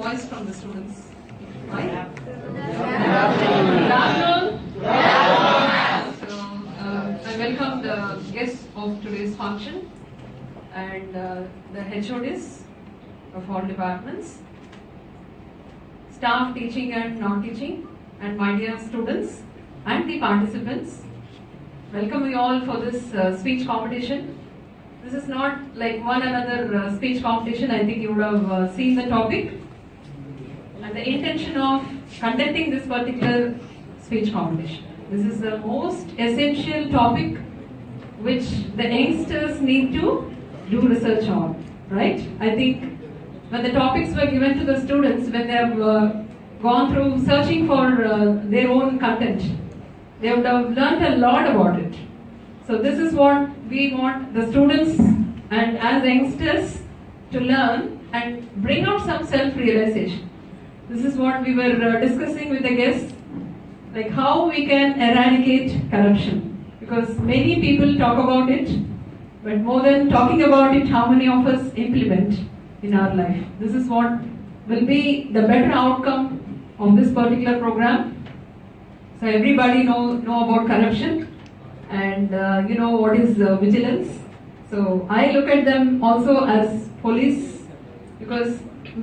voice from the students. Right? Good afternoon. So, I welcome the guests of today's function and the HODs of all departments, staff teaching and non-teaching, and my dear students and the participants. Welcome you all for this speech competition. This is not like one another speech competition. I think you would have seen the topic and the intention of conducting this particular speech competition. This is the most essential topic which the youngsters need to do research on, right? I think when the topics were given to the students, when they have gone through searching for their own content, they would have learnt a lot about it. So this is what we want the students and as youngsters to learn and bring out some self-realization. This is what we were discussing with the guests, like how we can eradicate corruption. Because many people talk about it, but more than talking about it, how many of us implement in our life? This is what will be the better outcome of this particular program. So everybody know about corruption and you know what is vigilance. So I look at them also as police, because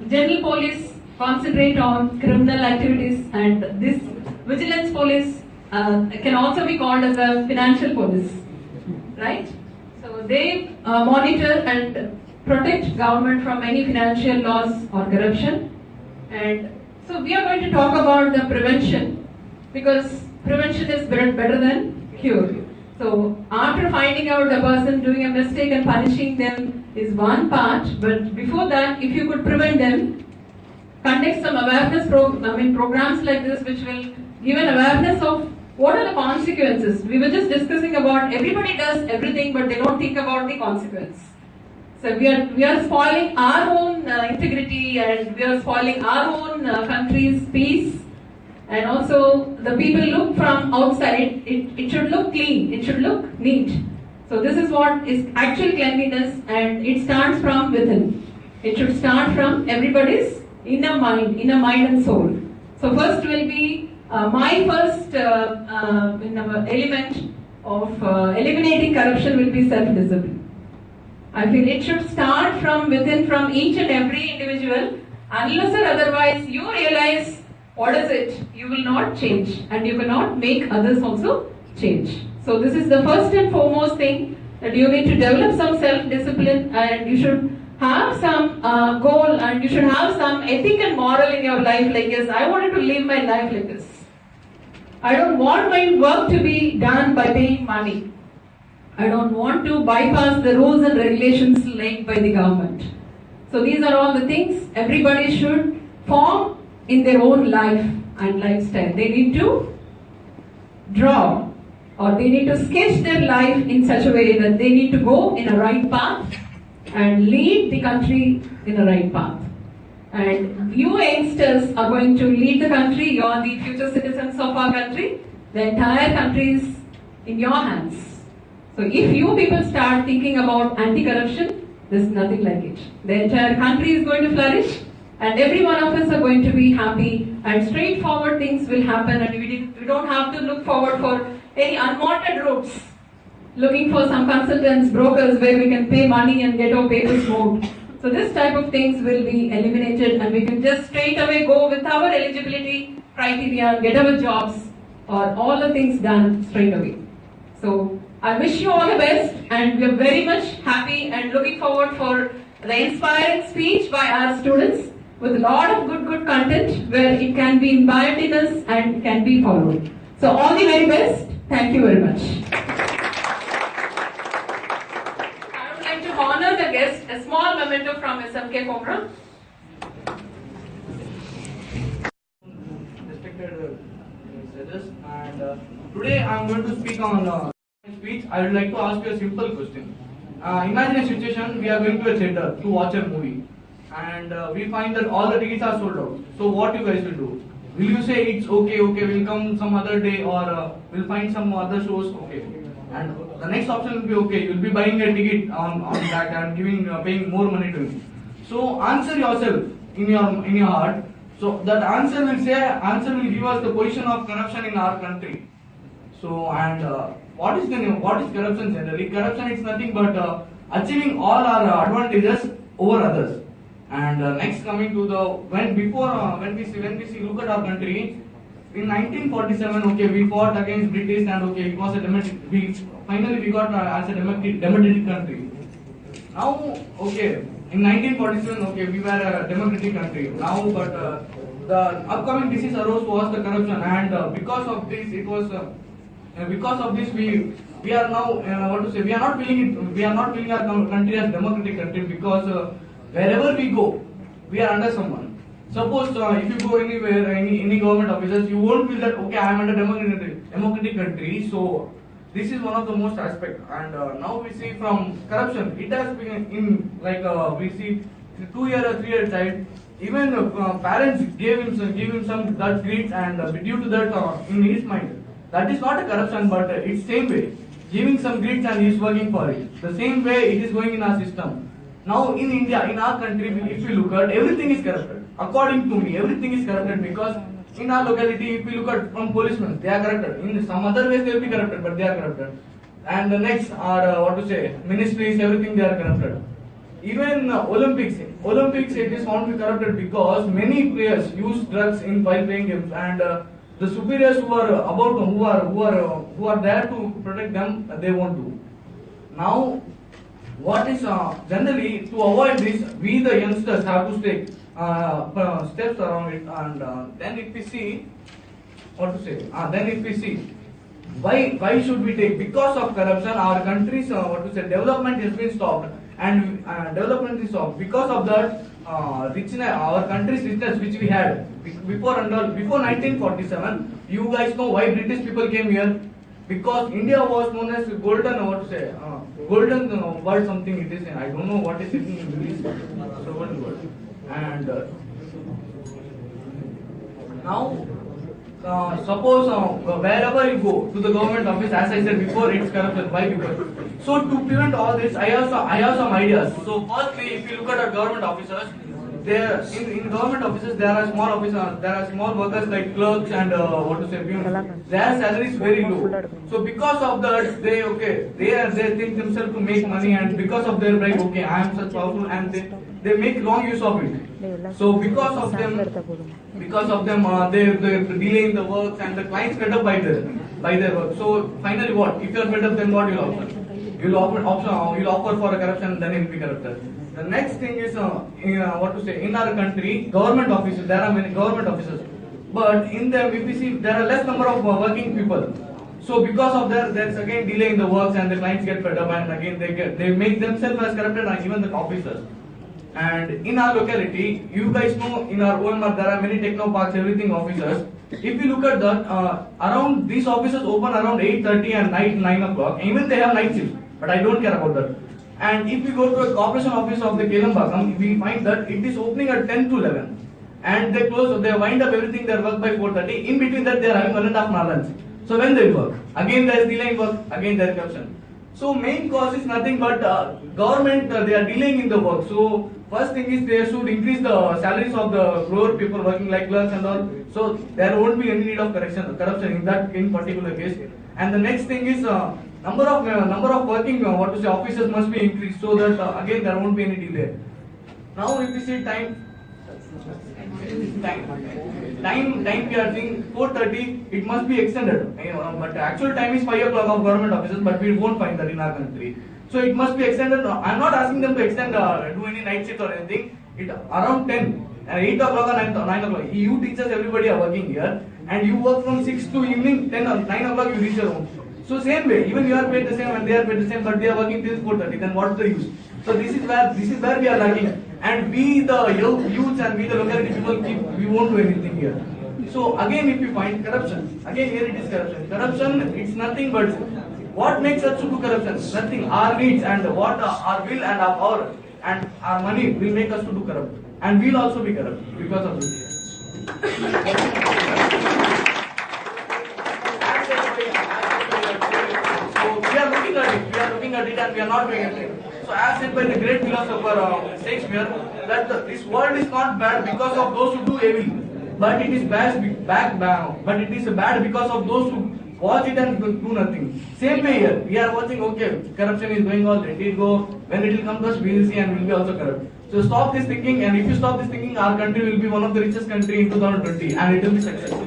general police concentrate on criminal activities, and this vigilance police can also be called as a financial police, right? So they monitor and protect government from any financial loss or corruption. And so we are going to talk about the prevention, because prevention is better than cure. So after finding out the person doing a mistake and punishing them is one part, but before that, if you could prevent them, conduct some awareness programs like this, which will give an awareness of what are the consequences. We were just discussing about everybody does everything, but they don't think about the consequence. So we are spoiling our own integrity, and we are spoiling our own country's peace. And also the people look from outside, it should look clean, it should look neat. So this is what is actual cleanliness, and it starts from within. It should start from everybody's inner mind and soul. So first will be my first element of eliminating corruption will be self-discipline. I feel it should start from within, from each and every individual. Unless or otherwise you realize what is it, you will not change, and you cannot make others also change. So this is the first and foremost thing, that you need to develop some self-discipline, and you should have some goal, and you should have some ethic and moral in your life, like, yes, I wanted to live my life like this. I don't want my work to be done by paying money. I don't want to bypass the rules and regulations laid by the government. So these are all the things everybody should form in their own life and lifestyle. They need to draw, or they need to sketch their life in such a way that they need to go in a right path and lead the country in a right path. And you youngsters are going to lead the country. You are the future citizens of our country. The entire country is in your hands. So if you people start thinking about anti-corruption, there's nothing like it. The entire country is going to flourish, and every one of us are going to be happy, and straightforward things will happen, and we don't have to look forward for any unwanted routes, looking for some consultants, brokers, where we can pay money and get our papers moved. So this type of things will be eliminated, and we can just straight away go with our eligibility criteria, get our jobs, or all the things done straight away. So I wish you all the best, and we are very much happy and looking forward for the inspiring speech by our students, with a lot of good content where it can be imbibed in us and can be followed. So all the very best. Thank you very much. I would like to honor the guest, a small memento from SMK FOMRA. Respected judges, and today I am going to speak on speech. I would like to ask you a simple question. Imagine a situation: we are going to a theater to watch a movie, and we find that all the tickets are sold out. So what you guys will do? Will you say it's okay, we'll come some other day, or we'll find some other shows, okay? And the next option will be okay, you'll be buying a ticket on that and paying more money to him. So answer yourself, in your heart. So that answer will give us the position of corruption in our country. So and what is corruption generally? Corruption is nothing but achieving all our advantages over others. And next coming to the when we see look at our country. In 1947, okay, we fought against British and okay, it was a finally we got as a democratic country. Now, okay, in 1947, okay, we were a democratic country. Now, but the upcoming disease arose was the corruption, and because of this, because of this we are now we are not feeling our country as democratic country because wherever we go, we are under someone. Suppose if you go anywhere, any government offices, you won't feel that okay, I am under democratic country. So this is one of the most aspect. And now we see from corruption, it has been in we see 2 year or 3 year child. Even parents gave him some that greed, and due to that in his mind, that is not a corruption, but it's same way giving some greed and he is working for it. The same way it is going in our system. Now in India, in our country, if you look at, everything is corrupted. According to me, everything is corrupted because in our locality, if you look at from policemen, they are corrupted. In some other ways, they will be corrupted, but they are corrupted. And the next are ministries, everything they are corrupted. Even Olympics, it is found to be corrupted because many players use drugs while playing games, and the superiors who are there to protect them, they won't do. Now, what is generally to avoid this, we the youngsters have to take steps around it, and then if we see why should we take, because of corruption our country's development has been stopped, and development is stopped because of that our country's richness which we had before 1947. You guys know why British people came here? Because India was known as golden world, something it is. I don't know what is it in English. So golden world. And now, suppose wherever you go to the government office, as I said before, it's corruption. Why? Because so to prevent all this, I have some ideas. So firstly, if you look at our government officers, there in government offices there are small officers, there are small workers like clerks and their salary is very low. So because of that, they think themselves to make money, and because of their pride, okay, I am such powerful, and they make wrong use of it. So because of them, they delay in the works, and the clients fed up by their work. So finally, what? If you are fed up, then what you'll offer? You'll offer for a corruption, then it will be corrupted. The next thing is in our country, government offices. There are many government offices, but in them, if we see, there are less number of working people. So because of that, there is again delay in the works, and the clients get fed up, and again they make themselves as corrupted, and even the officers. And in our locality, you guys know, in our OMR there are many techno parks, everything officers. If you look at that, around these offices open around 8:30 and night 9 o'clock. Even they have night shifts, but I don't care about that. And if we go to a corporation office of the Kelambakam, we find that it is opening at 10 to 11. And they wind up everything, their work by 4:30. In between that, they are having 1.5 hour lunch. So when they work, again there is delay in work, again there is corruption. So main cause is nothing but government, they are delaying in the work. So first thing is they should increase the salaries of the lower people working like clerks and all. So there won't be any need of corruption in particular case. And the next thing is number of working officers must be increased, so that again there won't be any delay. Now if we see time we are seeing 4:30, it must be extended. But actual time is 5 o'clock of government offices, but we won't find that in our country. So it must be extended. I'm not asking them to extend, do any night shift or anything. It around 10 and 8 o'clock or 9 o'clock. You teachers, everybody are working here, and you work from 6 to evening 10 or 9 o'clock you reach your home. So same way, even you are paid the same and they are paid the same, but they are working till 4:30. Then what's the use? So this is where we are lacking, and we the youths and we the locality people we won't do anything here. So again, if you find corruption, again here it is corruption. Corruption, it's nothing but what makes us to do corruption? Nothing. Our needs and what our will and our power and our money will make us to do corrupt, and we'll also be corrupt because of this. So we are looking at it and we are not doing anything. So as said by the great philosopher Shakespeare, that this world is not bad because of those who do evil, but it is bad because of those who watch it and do nothing. Same way here, we are watching, okay, corruption is going on, let it go. When it will come to us, we will see and we will be also corrupt. So stop this thinking, and if you stop this thinking, our country will be one of the richest country in 2020 and it will be successful.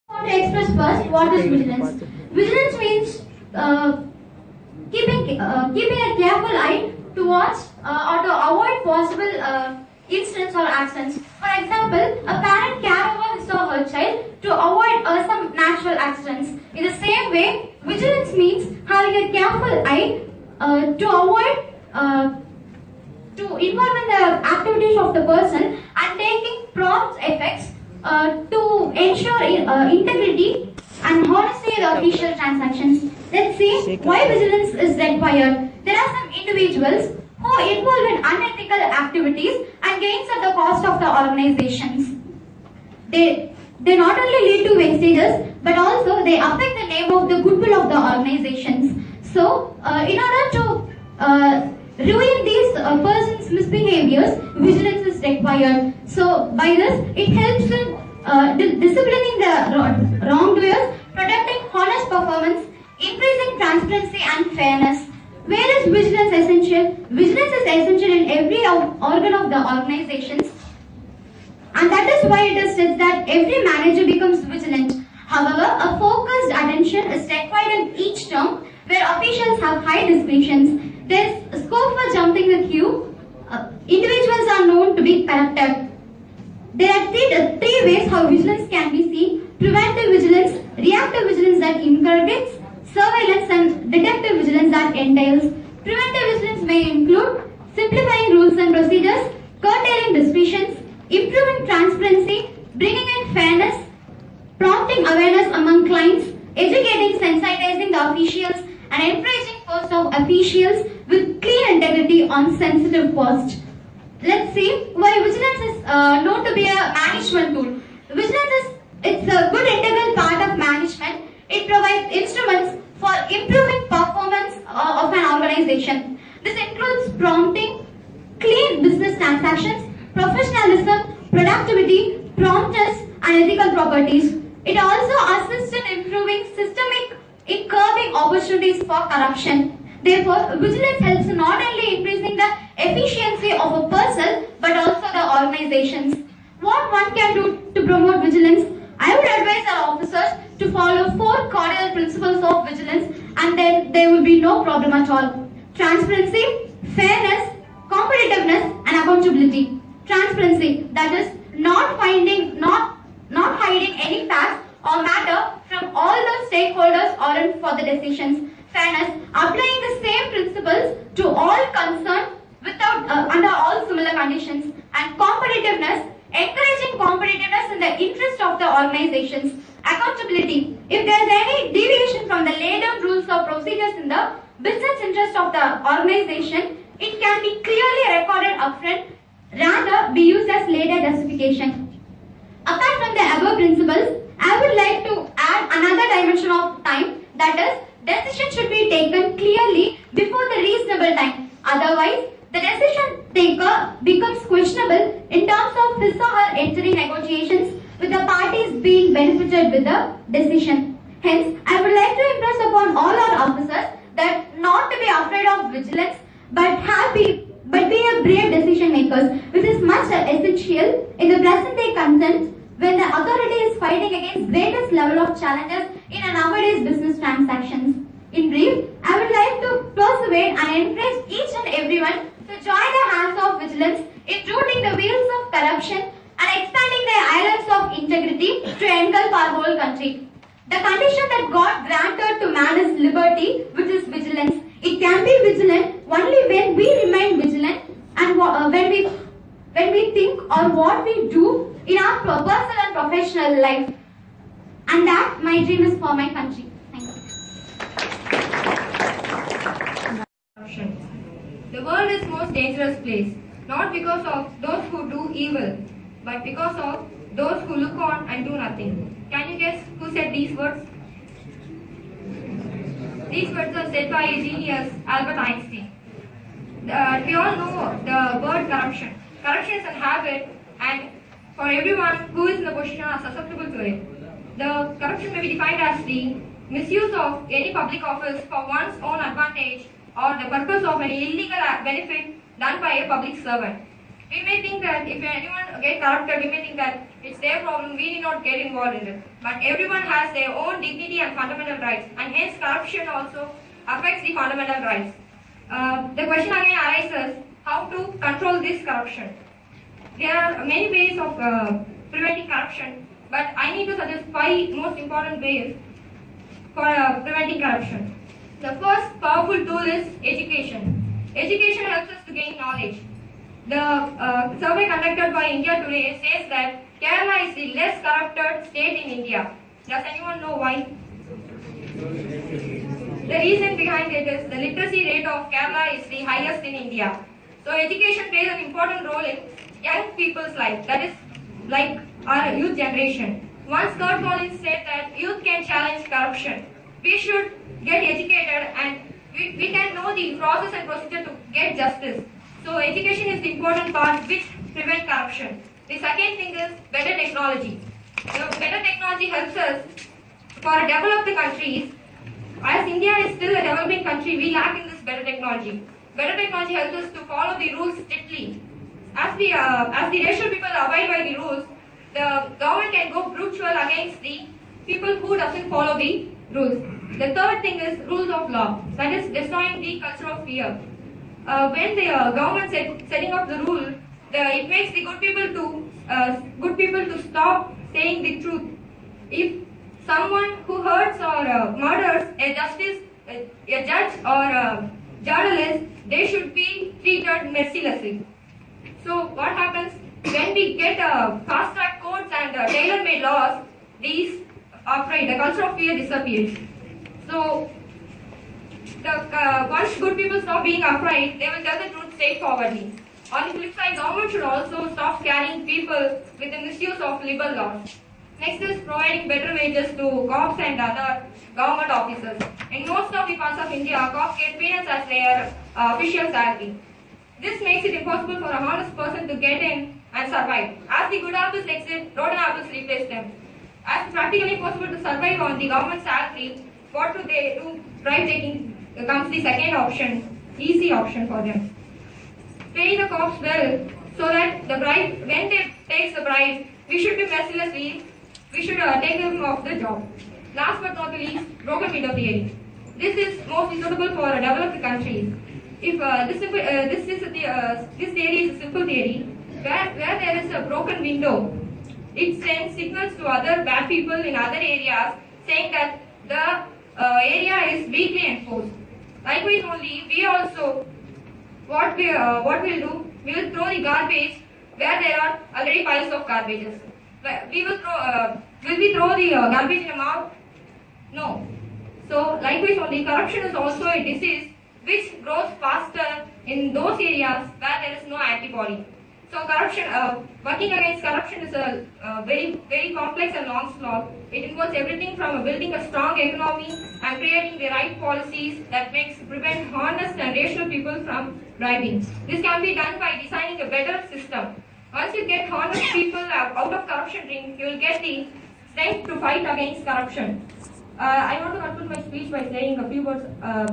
I want to express first what is vigilance. Vigilance means keeping a careful eye to watch or to avoid possible incidents or accidents. For example, a parent care over his or her child to avoid some natural accidents. In the same way, vigilance means having a careful eye to avoid to involve in the activities of the person and taking prompt effects to ensure integrity and honesty in the official transactions. Let's see why vigilance is required. There are some individuals who involve in unethical activities and gains at the cost of the organizations. They not only lead to wastages, but also they affect the name of the goodwill of the organizations. So, in order to ruin these persons' misbehaviors, vigilance is required. So, by this, it helps in disciplining the wrongdoers, protecting honest performance, increasing transparency and fairness. Where is vigilance essential? Vigilance is essential in every organ of the organizations, and that is why it is said that every manager becomes vigilant. However, a focused attention is required in each term where officials have high discretions. There is scope for jumping the queue. Individuals are known to be corrupted. There are three ways how vigilance can be seen: preventive vigilance, reactive vigilance that inculcates, surveillance, and detective vigilance that entails. Preventive vigilance may include simplifying rules and procedures, curtailing suspicions, improving transparency, bringing in fairness, prompting awareness among clients, educating, sensitizing the officials, and encouraging posts of officials with clear integrity on sensitive posts. Let's see why vigilance is known to be a management tool. Vigilance it's a good integral part of management. It provides instruments for improving performance of an organization. This includes prompting clean business transactions, professionalism, productivity, promptness, and ethical properties. It also assists in improving systemic in curbing opportunities for corruption. Therefore, vigilance helps in not only increasing the efficiency of a person but also the organizations. What one can do to promote vigilance? I would advise our officers to follow 4 cardinal principles of vigilance, and then there will be no problem at all. Transparency, fairness, competitiveness, and accountability. Transparency, that is not hiding any facts or matter from all the stakeholders or in for the decisions. Fairness, applying the same principles to all concerned without under all similar conditions. And competitiveness, encouraging competitiveness in the interest of the organizations. Accountability, if there is any deviation from the laid down rules or procedures in the business interest of the organization, it can be clearly recorded upfront, rather be used as later justification. Apart from the above principles, I would like to add another dimension of time, that is, decision should be taken clearly before the reasonable time. Otherwise, the decision taker becomes questionable in terms of his or her entering negotiations with the parties being benefited with the decision. Hence, I would like to impress upon all our officers that not to be afraid of vigilance, but be a brave decision makers, which is much essential in the present day content when the authority is fighting against greatest level of challenges in a nowadays business transactions. In brief, I would like to persuade and encourage each and everyone to join the hands of vigilance in rooting the wheels of corruption and expanding the islands of integrity to engulf our whole country. The condition that God granted to man is liberty, which is vigilance. It can be vigilant only when we remain vigilant and when we think or what we do in our personal and professional life. And that my dream is for my country. Thank you. The world is the most dangerous place, not because of those who do evil, but because of those who look on and do nothing. Can you guess who said these words? These words are said by genius Albert Einstein. We all know the word corruption. Corruption is a habit, and for everyone who is in the position are susceptible to it. The corruption may be defined as the misuse of any public office for one's own advantage or the purpose of an illegal benefit done by a public servant. We may think that if anyone gets corrupted, we may think that it's their problem, we need not get involved in it. But everyone has their own dignity and fundamental rights, and hence corruption also affects the fundamental rights. The question again arises, how to control this corruption? There are many ways of preventing corruption, but I need to suggest 5 most important ways for preventing corruption. The first powerful tool is education. Education helps us to gain knowledge. The survey conducted by India Today says that Kerala is the less corrupted state in India. Does anyone know why? The reason behind it is the literacy rate of Kerala is the highest in India. So education plays an important role in young people's life, that is like our youth generation. Once Kurt Collins said that youth can challenge corruption. We should get educated and we can know the process and procedure to get justice. So education is the important part which prevents corruption. The second thing is better technology. Better technology helps us for developed countries. As India is still a developing country, we lack in this better technology. Better technology helps us to follow the rules strictly. As the racial people abide by the rules, the government can go brutal against the people who doesn't follow the rules. The third thing is rules of law, that is destroying the culture of fear. When the government setting up the rule, it makes the good people to stop saying the truth. If someone who hurts or murders a judge or a journalist, they should be treated mercilessly. So what happens when we get fast-track courts and tailor-made laws? These the culture of fear disappears. So once good people stop being afraid, they will tell the truth straightforwardly. On the flip side, government should also stop scaring people with the misuse of liberal laws. Next is providing better wages to cops and other government officers. In most of the parts of India, cops get peanuts as their official salary. This makes it impossible for a honest person to get in and survive. As the good apples exit, rotten apples replace them. As practically impossible to survive on the government salary, what do they do? Bribe taking comes the second option, easy option for them. Pay the cops well so that the bribe, when they take the bribe, we should be mercilessly, we should take them off the job. Last but not the least, broken window theory. This is mostly suitable for developed countries. If this theory is a simple theory, where there is a broken window, it sends signals to other bad people in other areas saying that the area is weakly enforced. Likewise, only we also what we'll do, we will throw the garbage where there are already piles of garbages. We will will we throw the garbage in a mouth? No. So likewise, only corruption is also a disease which grows faster in those areas where there is no antibody. So corruption, working against corruption is a very complex and long slog. It involves everything from building a strong economy and creating the right policies that prevent honest and rational people from bribing. This can be done by designing a better system. Once you get honest people out of corruption ring, you will get the strength to fight against corruption. I want to conclude my speech by saying a few words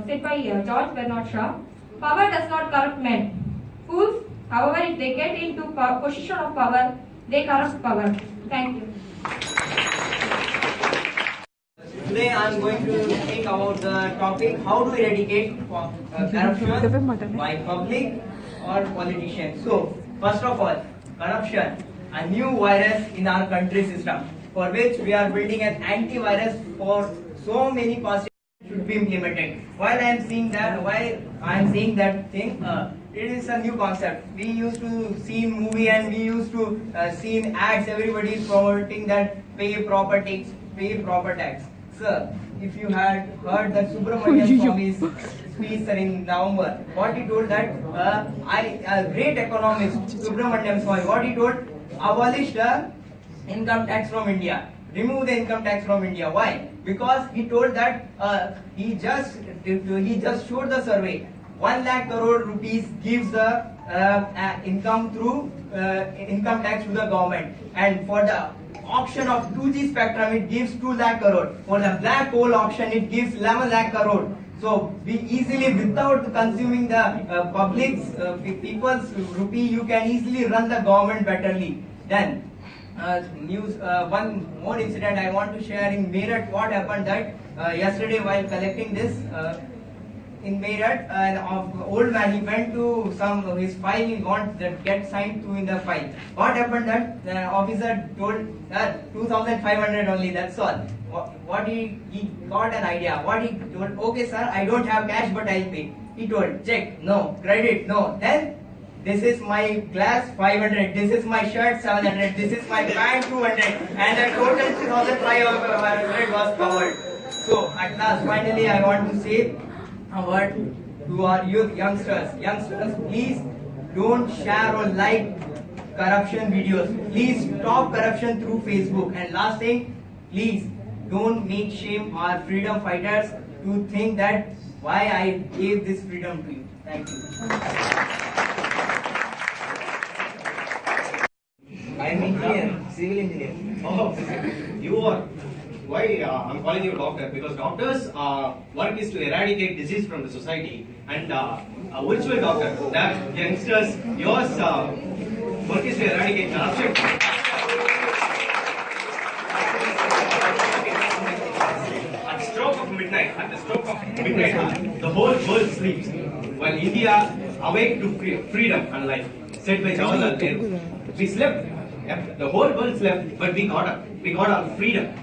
said by George Bernard Shaw. Power does not corrupt men. Fools, however, if they get into position of power, they corrupt power. Thank you. Today I am going to speak about the topic how to eradicate corruption by public or politicians. So, first of all, corruption, a new virus in our country system, for which we are building an antivirus for so many past should be implemented. While I am saying that thing, it is a new concept. We used to see in movie and we used to see in ads. Everybody is promoting that pay proper tax, pay proper tax. Sir, if you had heard that Subramanian Swami's speech in November, what he told that a great economist Subramanian Swami, what he told, abolish the income tax from India. Remove the income tax from India. Why? because he told that he just showed the survey. 1 lakh crore rupees gives the income through income tax to the government, and for the auction of 2G spectrum it gives 2 lakh crore. For the black hole auction it gives 11 lakh crore. So we easily, without consuming the public's people's rupee, you can easily run the government betterly. Then one more incident I want to share in Meerut. What happened that yesterday while collecting this in Meerut, an old man, he went to his file, he wants that get signed to in the file. What happened that the officer told that 2,500 only, that's all. What he got an idea. What he told, okay sir, I don't have cash but I'll pay. He told, check, no, credit, no. Then this is my glass 500, this is my shirt 700, this is my pant 200, and the total 2,500 was covered. So at last, finally, I want to say a word to our youth youngsters. Youngsters, please don't share or like corruption videos. Please stop corruption through Facebook. And last thing, please don't make shame our freedom fighters to think that why I gave this freedom to you. Thank you. I am engineer, civil engineer. Oh, you are. Why I'm calling you doctor? Because doctors' work is to eradicate disease from the society, and a virtual doctor, that youngsters, yours work is to eradicate corruption. At the stroke of midnight, the whole world sleeps, while India awake to freedom and life, said by Jawaharlal Nehru. We slept. The whole world slept, but we got up. We got our freedom.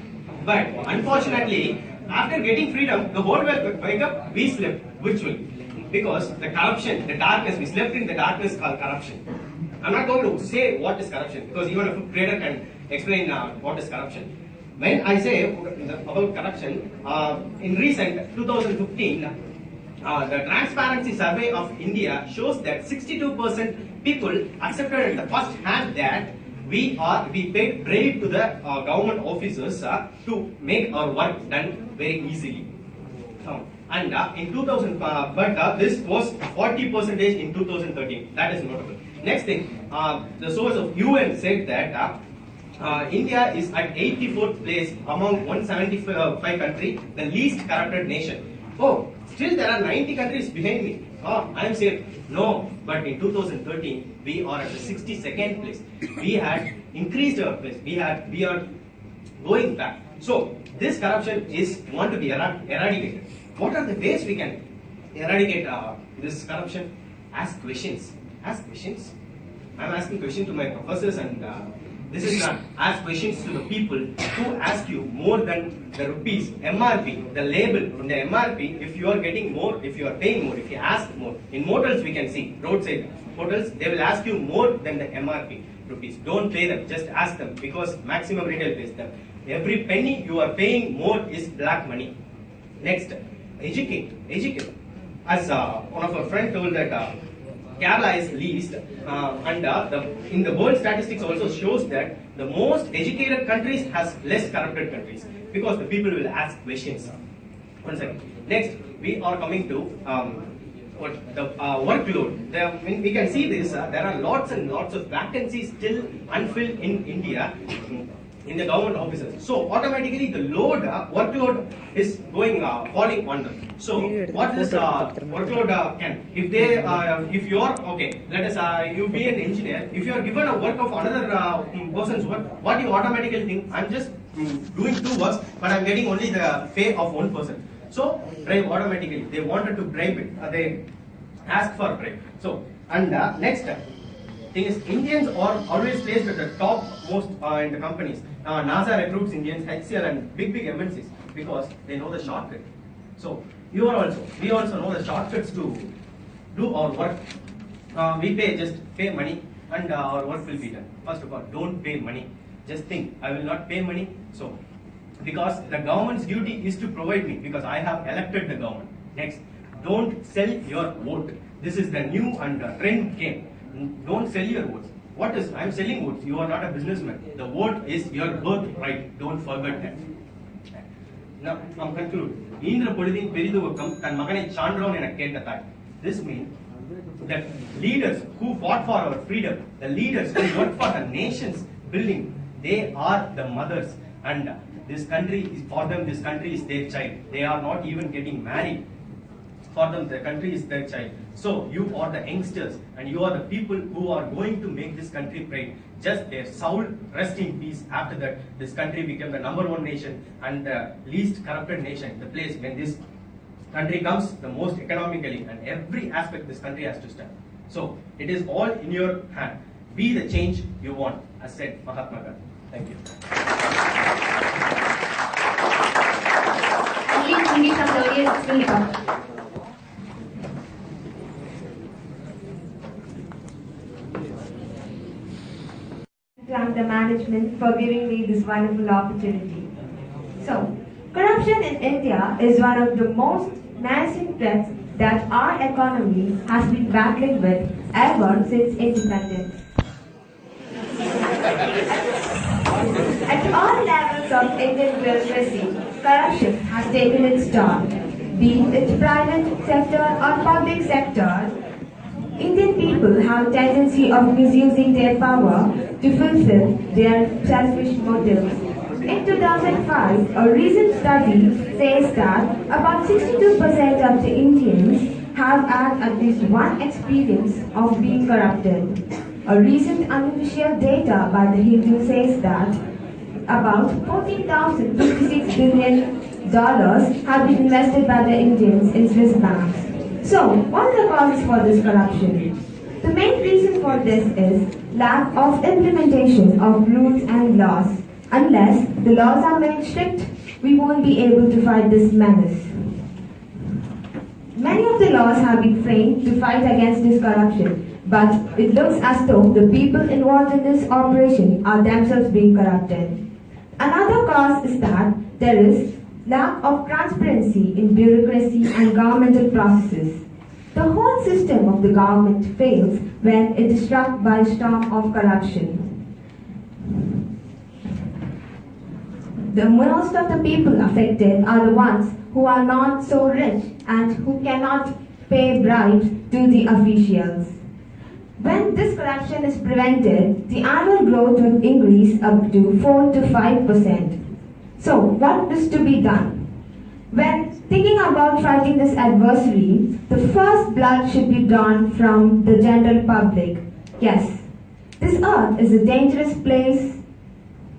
But unfortunately, after getting freedom, the whole world wake up, we slept virtually. Because the corruption, the darkness, we slept in the darkness called corruption. I'm not going to say what is corruption, because even a trader can explain what is corruption. When I say about corruption, in recent 2015, the Transparency Survey of India shows that 62% people accepted at the first hand that we paid bribe to the government officers to make our work done very easily. And in 2000, but this was 40% in 2013. That is notable. Next thing, the source of UN said that India is at 84th place among 175 countries, the least corrupted nation. Oh, still there are 90 countries behind me. I am safe. No, but in 2013 we are at the 62nd place. We had increased our place. We are going back. So this corruption is want to be eradicated. What are the ways we can eradicate this corruption? Ask questions. Ask questions. I am asking questions to my professors, and this is not. Ask questions to the people who ask you more than the rupees, MRP, the label in the MRP. If you are getting more, if you are paying more, if you ask more. In motels we can see, roadside hotels, they will ask you more than the MRP rupees. Don't pay them, just ask them, because maximum retail pays them. Every penny you are paying more is black money. Next, educate. Educate. As one of our friends told that Kerala is least, and in the world statistics also shows that the most educated countries has less corrupted countries, because the people will ask questions. One second. Next, we are coming to the workload. We can see this. There are lots and lots of vacancies still unfilled in India. In the government offices, so automatically the workload is going falling on them. So what this workload can, if you are okay, let us you be an engineer. If you are given a work of another person's work, what you automatically think? I'm just doing 2 works, but I'm getting only the pay of 1 person. So bribe automatically. They wanted to bribe it. They ask for bribe. So and next thing is, Indians are always placed at the top most in the companies. NASA recruits Indians, HCL and big MNCs, because they know the shortcut. So we also know the shortcuts to do our work. We just pay money and our work will be done. First of all, don't pay money. Just think, I will not pay money. So because the government's duty is to provide me, because I have elected the government. Next, don't sell your vote. This is the new and trend came. Don't sell your votes. What is, I am selling votes. You are not a businessman. The vote is your birthright. Don't forget that. Now, I'm conclude. Indra Polidin Periduvakam and Magane Chandron and a Kentatai. This means that leaders who fought for our freedom, the leaders who worked for the nation's building, they are the mothers, and this country is for them, this country is their child. They are not even getting married. For them, the country is their child. So you are the youngsters, and you are the people who are going to make this country great. Just their soul rest in peace. After that, this country became the #1 nation and the least corrupted nation. The place when this country comes the most economically, and every aspect this country has to stand. So it is all in your hand. Be the change you want, as said Mahatma Gandhi. Thank you. Thank the management for giving me this wonderful opportunity. So, corruption in India is one of the most menacing threats that our economy has been battling with ever since independence. At all levels of Indian bureaucracy, corruption has taken its toll. Be it private sector or public sector, Indian people have a tendency of misusing their power to fulfill their selfish motives. In 2005, a recent study says that about 62% of the Indians have had at least one experience of being corrupted. A recent unofficial data by the Hindu says that about $14,056 billion have been invested by the Indians in Swiss banks. So, what are the causes for this corruption? The main reason for this is lack of implementation of rules and laws. Unless the laws are made strict, we won't be able to fight this menace. Many of the laws have been framed to fight against this corruption, but it looks as though the people involved in this operation are themselves being corrupted. Another cause is that there is lack of transparency in bureaucracy and governmental processes. The whole system of the government fails when it is struck by a storm of corruption. The most of the people affected are the ones who are not so rich and who cannot pay bribes to the officials. When this corruption is prevented, the annual growth will increase up to 4 to 5%. So, what is to be done? When thinking about fighting this adversary, the first blood should be drawn from the general public. Yes, this earth is a dangerous place,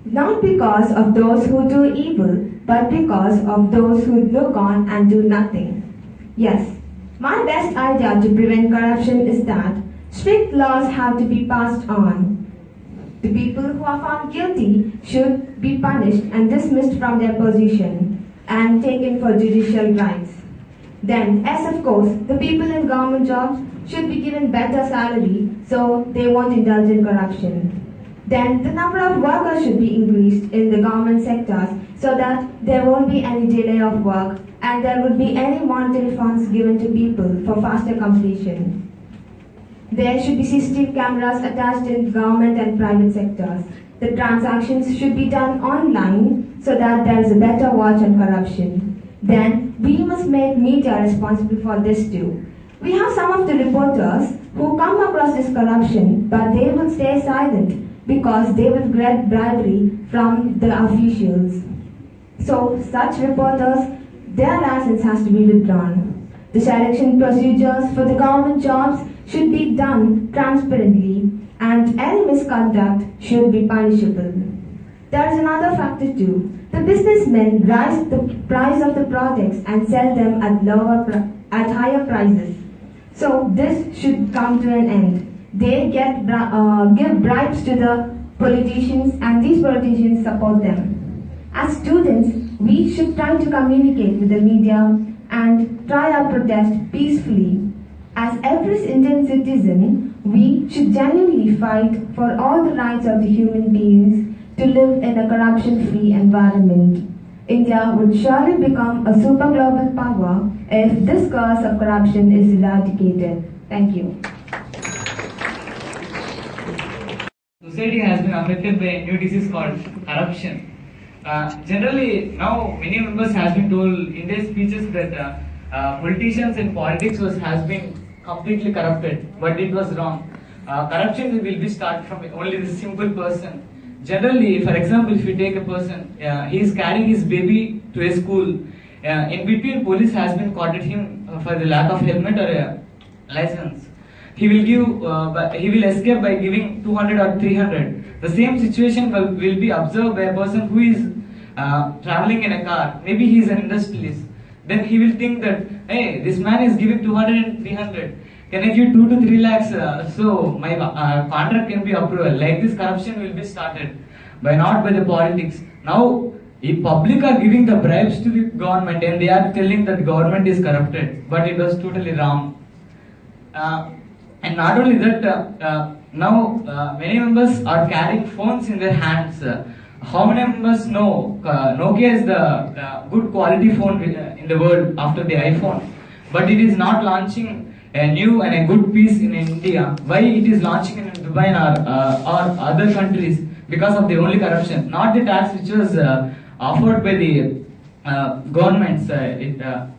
not because of those who do evil, but because of those who look on and do nothing. Yes, my best idea to prevent corruption is that strict laws have to be passed on. The people who are found guilty should be punished and dismissed from their position and taken for judicial rights. Then, as of course, the people in government jobs should be given better salary so they won't indulge in corruption. Then, the number of workers should be increased in the government sectors so that there won't be any delay of work and there would be any monetary funds given to people for faster completion. There should be CCTV cameras attached in government and private sectors. The transactions should be done online so that there is a better watch on corruption. Then, we must make media responsible for this too. We have some of the reporters who come across this corruption, but they will stay silent because they will get bribery from the officials. So, such reporters, their license has to be withdrawn. The selection procedures for the government jobs should be done transparently and any misconduct should be punishable. There is another factor too. The businessmen raise the price of the products and sell them at higher prices. So this should come to an end. They give bribes to the politicians and these politicians support them. As students, we should try to communicate with the media and try our protest peacefully. As every Indian citizen, we should genuinely fight for all the rights of the human beings to live in a corruption-free environment. India would surely become a super global power if this cause of corruption is eradicated. Thank you. Society has been affected by a new disease called corruption. Generally, now many members has been told in their speeches that politicians and politics has been completely corrupted, but it was wrong. Corruption will be started from only this simple person. Generally, for example, if you take a person, he is carrying his baby to a school. In between, police has been caught him for the lack of helmet or a license. He will escape by giving 200 or 300. The same situation will be observed by a person who is traveling in a car. Maybe he is an industrialist. Then he will think that, hey, this man is giving 200 and 300. Can I give 2 to 3 lakhs so my contract can be approved? Like this, corruption will be started, not by the politics. Now, if public are giving the bribes to the government and they are telling that government is corrupted, but it was totally wrong. And not only that, now many members are carrying phones in their hands. How many members know Nokia is the good quality phone in the world after the iPhone, but it is not launching a new and a good piece in India. Why it is launching in Dubai or other countries? Because of the only corruption, not the tax which was offered by the governments,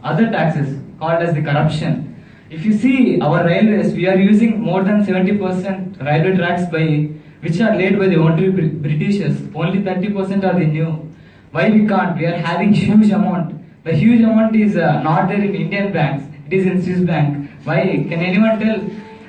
other taxes called as the corruption. If you see our railways, we are using more than 70% railway tracks which are laid by the only Britishers. Only 30% are the new. Why we can't? We are having huge amount. The huge amount is not there in Indian banks. It is in Swiss bank. Why? Can anyone tell?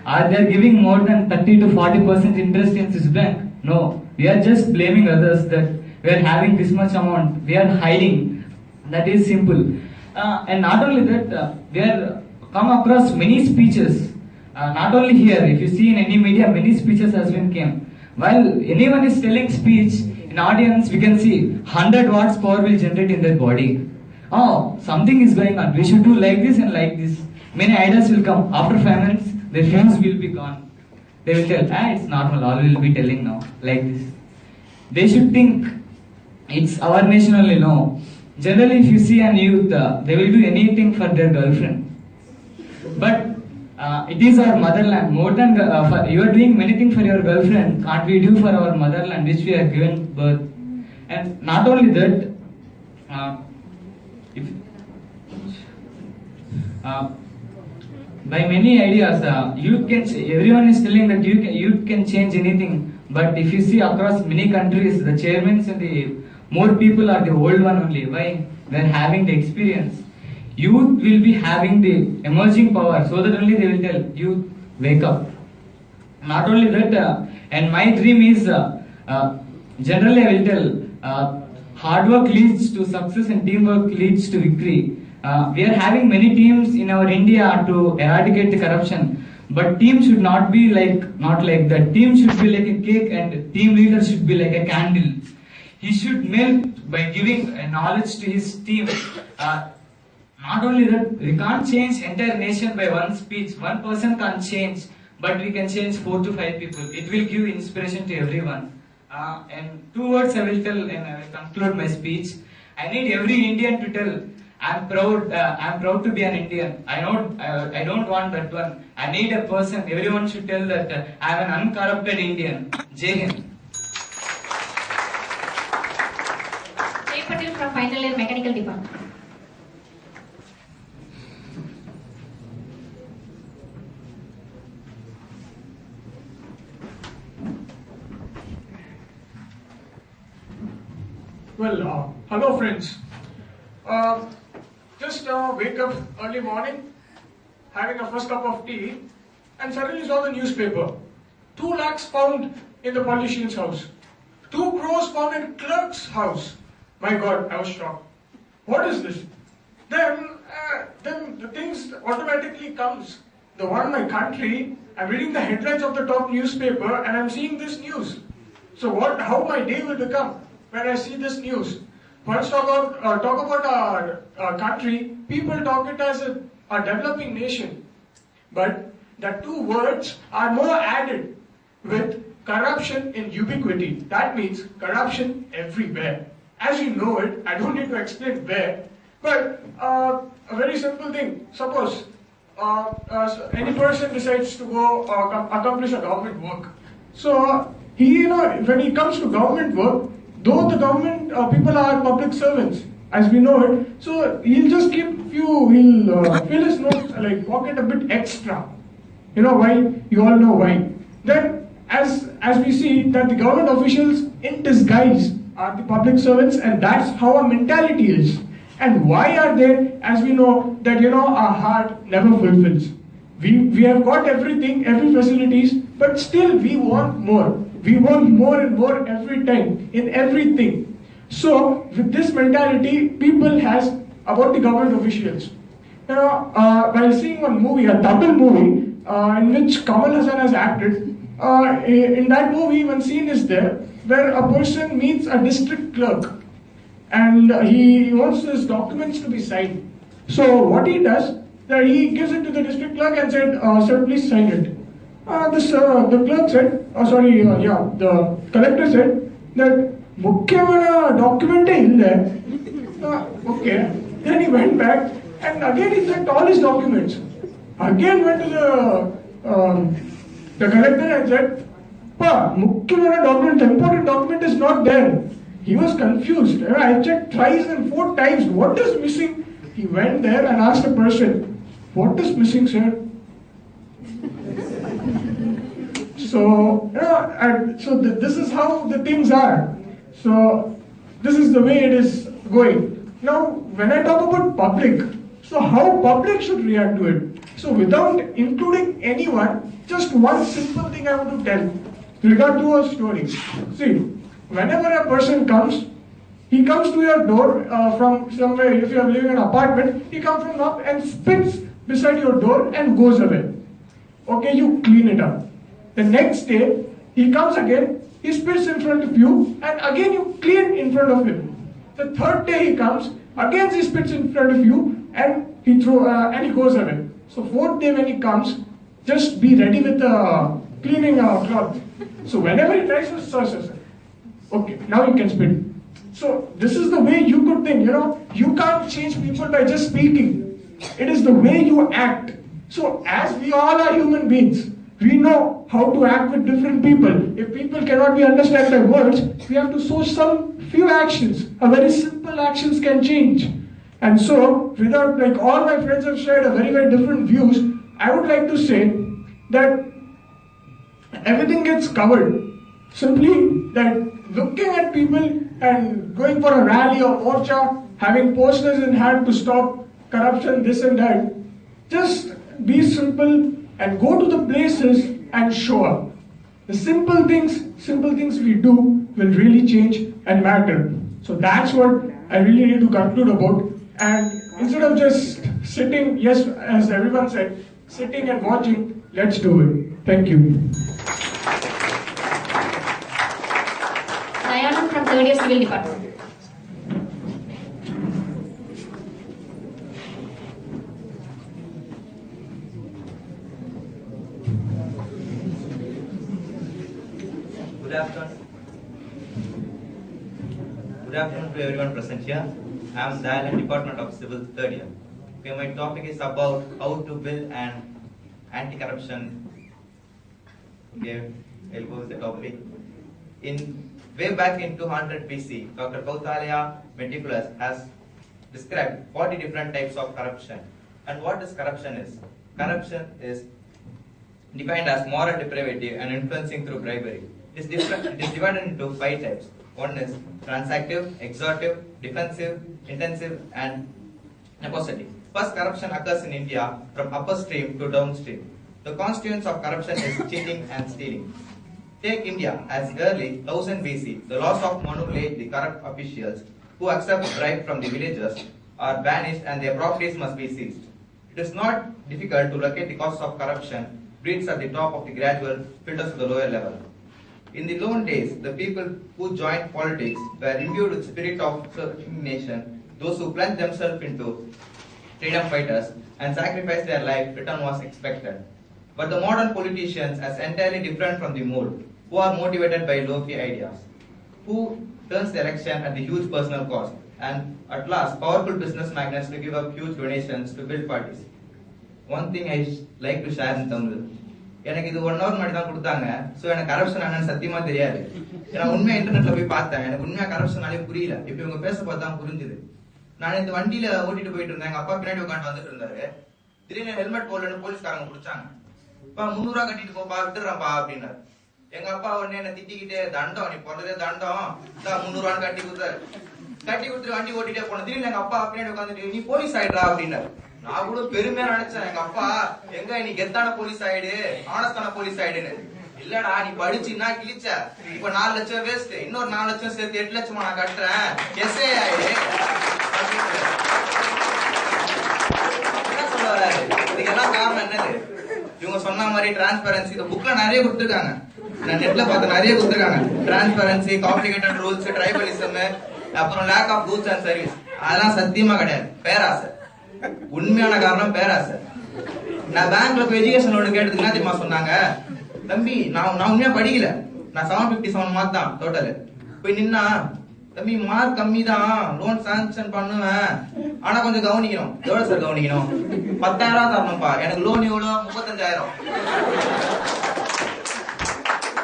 Are they giving more than 30 to 40% interest in Swiss bank? No. We are just blaming others that we are having this much amount. We are hiding. That is simple. And not only that, we are come across many speeches. Not only here, if you see in any media, many speeches has been came. While anyone is telling speech, in audience we can see 100 watts power will generate in their body. Oh, something is going on. We should do like this and like this. Many ideas will come. After 5 minutes, their fuse will be gone. They will tell, it's normal, all will be telling now, like this. They should think, it's our nation only, no. Generally, if you see an youth, they will do anything for their girlfriend. But it is our motherland. More than you are doing many things for your girlfriend, can't we do for our motherland, which we are given birth? And not only that, by many ideas, youth can. Everyone is telling that youth can change anything. But if you see across many countries, the chairmen and the more people are the old one only. Why? They are having the experience. Youth will be having the emerging power, so that only they will tell youth, wake up. Not only that, and my dream is generally I will tell hard work leads to success and teamwork leads to victory. We are having many teams in our India to eradicate the corruption, but team should not be not like that. Team should be like a cake and team leader should be like a candle. He should melt by giving knowledge to his team. Not only that, we can't change entire nation by one speech. One person can't change, but we can change 4 to 5 people. It will give inspiration to everyone. And 2 words I will tell and I will conclude my speech. I need every Indian to tell, I'm proud to be an Indian. I don't want that one. I need a person. Everyone should tell that I'm an uncorrupted Indian. Jai Hind. From final year mechanical department. Well, hello friends. Just wake up early morning, having a first cup of tea, and suddenly saw the newspaper. 2 lakhs found in the politician's house. 2 crores found in clerk's house. My God, I was shocked. What is this? Then the things automatically comes. The one, my country, I'm reading the headlines of the top newspaper and I'm seeing this news. So how my day will become when I see this news? Once talk about our country, people talk it as a developing nation. But the 2 words are more added with corruption in ubiquity. That means corruption everywhere. As you know it, I don't need to explain where, but a very simple thing. Suppose any person decides to go accomplish a government work. So when he comes to government work, though the government people are public servants, as we know it, so he'll just keep he'll fill his notes, like pocket a bit extra. You know why? You all know why. Then, as we see that the government officials in disguise are the public servants, and that's how our mentality is. And why are they? As we know that our heart never fulfills. We have got everything, every facilities, but still we want more. We want more and more every time, in everything. So, with this mentality, people has about the government officials. While seeing one movie, a Tamil movie, in which Kamal Hassan has acted, in that movie, one scene is there where a person meets a district clerk, and he wants his documents to be signed. So, what he does, that he gives it to the district clerk and said, "Sir, please sign it." The clerk said, the collector said that mukyamana document illa. Okay. Then he went back and again he checked all his documents. Again went to the collector and said, "Pa, mukyamana document, important document is not there." He was confused. I checked thrice and 4 times. What is missing? He went there and asked the person, "What is missing, sir?" So, this is how the things are. So, this is the way it is going. Now, when I talk about public, so how public should react to it? So, without including anyone, just one simple thing I want to tell regard to a story. See, whenever a person comes, he comes to your door from somewhere. If you are living in an apartment, he comes from up and spits beside your door and goes away. Okay, you clean it up. The next day, he comes again, he spits in front of you, and again you clean in front of him. The third day he comes, again he spits in front of you, and he goes away. So fourth day when he comes, just be ready with the cleaning cloth. So whenever he tries to, sir. Okay, now you can spit. So this is the way you could think. You can't change people by just speaking. It is the way you act. So as we all are human beings, we know how to act with different people. If people cannot be understood by words, we have to show some few actions. A very simple actions can change. And so, without all my friends have shared a very, very different views, I would like to say that everything gets covered. Simply that looking at people and going for a rally or morcha, having posters in hand to stop corruption, this and that, just be simple and go to the places and show up. The simple things we do will really change and matter. So that's what I really need to conclude about. And instead of just sitting, yes, as everyone said, sitting and watching, let's do it. Thank you. Nayanam from 3rd year Civil Department. Good afternoon to everyone present here. I am the Department of Civil 3rd year. Okay, my topic is about how to build an anti-corruption. Okay, I'll go with the topic. Way back in 200 BC, Dr. Ushaa Meticulous has described 40 different types of corruption. And what is corruption is? Corruption is defined as moral depravity and influencing through bribery. It is divided into 5 types. One is transactive, exhortive, defensive, intensive, and nepotistic. First, corruption occurs in India from upstream to downstream. The constituents of corruption is cheating and stealing. Take India as early 1000 BC. The laws of Manu laid the corrupt officials who accept bribe from the villagers are banished and their properties must be seized. It is not difficult to locate the causes of corruption. Breeds at the top of the gradual filters to the lower level. In the lone days, the people who joined politics were imbued with spirit of indignation. Those who plunged themselves into freedom fighters and sacrificed their life, return was expected. But the modern politicians are entirely different from the mold, who are motivated by low-key ideas, who turns the election at the huge personal cost, and at last, powerful business magnates to give up huge donations to build parties. One thing I like to share in Tamil. எனக்கு இது 1 hour முன்னாடி தான் கொடுத்தாங்க. So எனக்கு corruption என்னன்னு சத்தியமா தெரியாது. ஏன்னா உண்மையா இன்டர்நெட்ல போய் பார்த்தேன், எனக்கு உண்மையா கரப்ஷனாலே புரியல. இப்ப இவங்க பேச பார்த்தா புரிஞ்சுது. நான் இந்த வண்டியில ஓட்டிட்டு போயிட்டு இருந்தேன், எங்க அப்பா பின்னாடி உட்காந்து வந்துட்டு இருந்தாரு. திடீர்னு ஹெல்மெட் போடலன்னு போலீஸ்காரங்க பிடிச்சாங்க. இப்ப 300 ரூபா கட்டிட்டு போப்பா, விட்டுறான்ப்பா அப்படின்னாரு. எங்க அப்பா உடனே என்ன திட்டிக்கிட்டே, தண்டம் நீ பிறந்ததே தண்டம், 300 ரூபான்னு கட்டி கொடுத்தாரு. கட்டி கொடுத்துட்டு வண்டி ஓட்டிட்டே போன. திடீர்னு எங்க அப்பா பின்னாடி உட்காந்துட்டு நீ போலீஸ் ஆயிடுறா அப்படின்னாரு. நான் கூட பெருமையா நினைச்சேன், எங்க அப்பா எங்க நீ கெத்தான போலீஸ் ஆயிடு, ஆனஸ்டான போலீஸ் ஆயிடுன்னு. இல்லடா நீ படிச்சுன்னா கிழிச்ச, இப்ப 4 லட்சம் வேஸ்ட், இன்னொரு 4 லட்சம் சேர்த்து 8 லட்சமா நான் கட்டுறேன், எஸ்ஏ ஆயிடு சொல்ல வராது. இதுக்கெல்லாம் காரணம் என்னது? இவங்க சொன்ன மாதிரி டிரான்ஸ்பரன்சி. இந்த புக்ல நிறைய கொடுத்துருக்காங்க, நான் நெட்ல பார்த்து நிறைய கொடுத்துருக்காங்க. டிரான்ஸ்பரன்சி, காம்ப்ளிகேட்டட் ரூல்ஸ், ட்ரைபலிசம், அப்புறம் lack of goods and service. அதெல்லாம் சத்தியமா கிடையாது, பேராசை. உண்மையான காரணம் பேராசை. நான் பேங்க்ல போய் எஜுகேஷன் லோன் கேட்டதுக்கு என்ன தெரியுமா சொன்னாங்க? தம்பி நான் உண்மையா படிக்கல, நான் 757 மார்க் தான் டோட்டல். போய் நின்னா, தம்பி மார்க் கம்மி தான், லோன் சாங்ஷன் பண்ணுவேன், ஆனா கொஞ்சம் கவனிக்கணும். எவ்வளவு சார் கவனிக்கணும்? 10,000 தரணும்பா. எனக்கு லோன் எவ்வளவு? 35,000.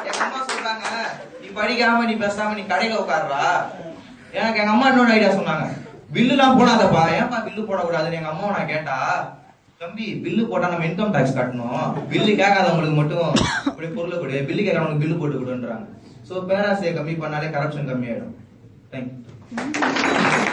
எங்க அம்மா சொல்றாங்க, நீ படிக்காம நீ பேசாம நீ கடையில உட்காருறா. எனக்கு எங்க அம்மா இன்னொரு ஐடியா சொன்னாங்க, பில்லு எல்லாம் போடாதப்பா. ஏன்பா பில்லு போடக்கூடாதுன்னு எங்க அம்மாவை நான் கேட்டா, தம்பி பில்லு போட்டா நம்ம இன்கம் டாக்ஸ் கட்டணும், பில்லு கேட்காதவங்களுக்கு மட்டும் இப்படி பொருளை கொடு, பில்லு கேட்கறவங்களுக்கு பில்லு போட்டு கொடுன்றாங்க. சோ பேராசையை கம்மி பண்ணாலே கரப்ஷன் கம்மி ஆயிடும். தேங்க்யூ.